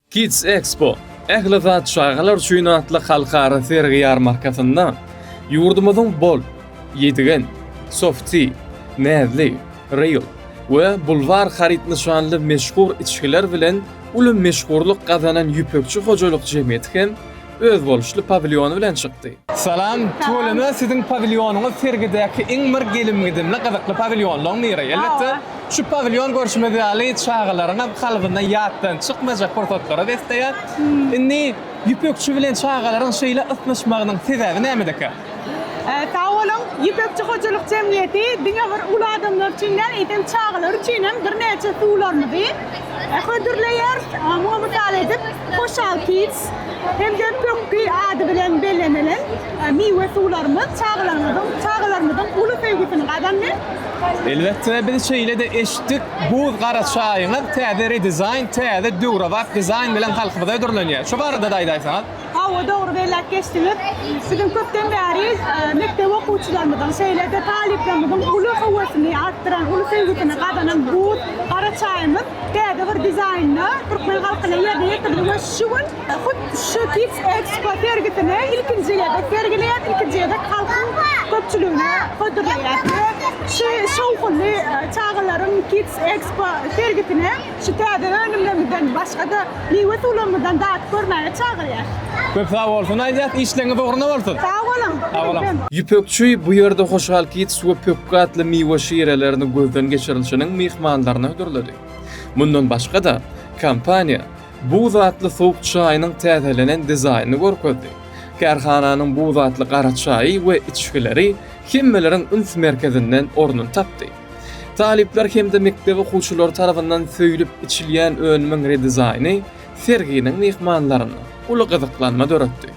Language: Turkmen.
Kids Expo ähli zat şaýgalar üçin atly halkara sergi ýarmarkasynda ýurdumyzyň bol, ýedigen, softy, näzli, real we bulvar harit nişanly meşhur içkiler bilen ulum meşhurluk gazanan ýüpekçi hojalyk jemgyýeti hem öz boluşly pavilyony bilen çykdy. Salam, toluna siziň pavilyonuňyz sergidäki iň bir gelimgidimli gyzykly pavilyonlaryň biri. Elbetde şu pavilyon görüşmede aly çağalaryna halgyndan ýatdan çykmajak portretlara besleýär. Indi ýüpekçi bilen çağalaryň şeýle ysnaşmagynyň sebebi nämedik? Tawalım Ýüpekçi hojalyk jemgyýeti diňe bir ul adamlar üçin etem çağalar üçin bir näçe suwlarmy hödürleýär, muhabbet edip Hoşal Kids hem de Pökki ady bilen bellenelen miwe suwlarymyz çağalarymyzyň uly feýgüsini gadanlar. Elbetde biz şeýle de eşitdik. Bu gara çaýyňyz täze redesign, täze döwrawak dizayn bilen halkymyza ödürlenýär. Şu barada daýdaýsaňyz. Hawa dogry belläp geçdiňiz. Sizin köpden bäri mektep okuwçylarymyzyň şeýlerde taliplerimizin uly hawasyny artdyran, uly feýgüsini gadanan bu gara çaýymyz täze bir dizaynny Türkmen halkyna ýerde ýetirdiňe şuwun şu Kids Expo sergisini ilkinji ýerde sergileýär, ilkinji ýerde halkyň köpçüligine hödürleýär. Şowhully çağalaryň Kids Expo sergisine şu täze önümlerimizden başga da miwe suwlarymyzdan daat görmäge çağırýar. Köp sag bolsun, aýdýat işleňiz dogry bolsun. Sag bolun. Ýüpekçi bu ýerde Hoşal Kids we Pökki atly miwe şirelerini gözden geçirilişiniň mihmanlaryna ödürledi. Mundan başga da kompaniýa bu zatly soğuk çaýynyň täzelenen dizaýnyny görkezdi. Karhananyň bu zatly gara çaýy we içkileri kimmelerin üns merkezinden ornun tapdy. Talipler hem de mektep okuwçylar tarapyndan söýülip içilýän önümiň redizaýny serginiň mihmanlaryna uly gyzyklanma döretdi.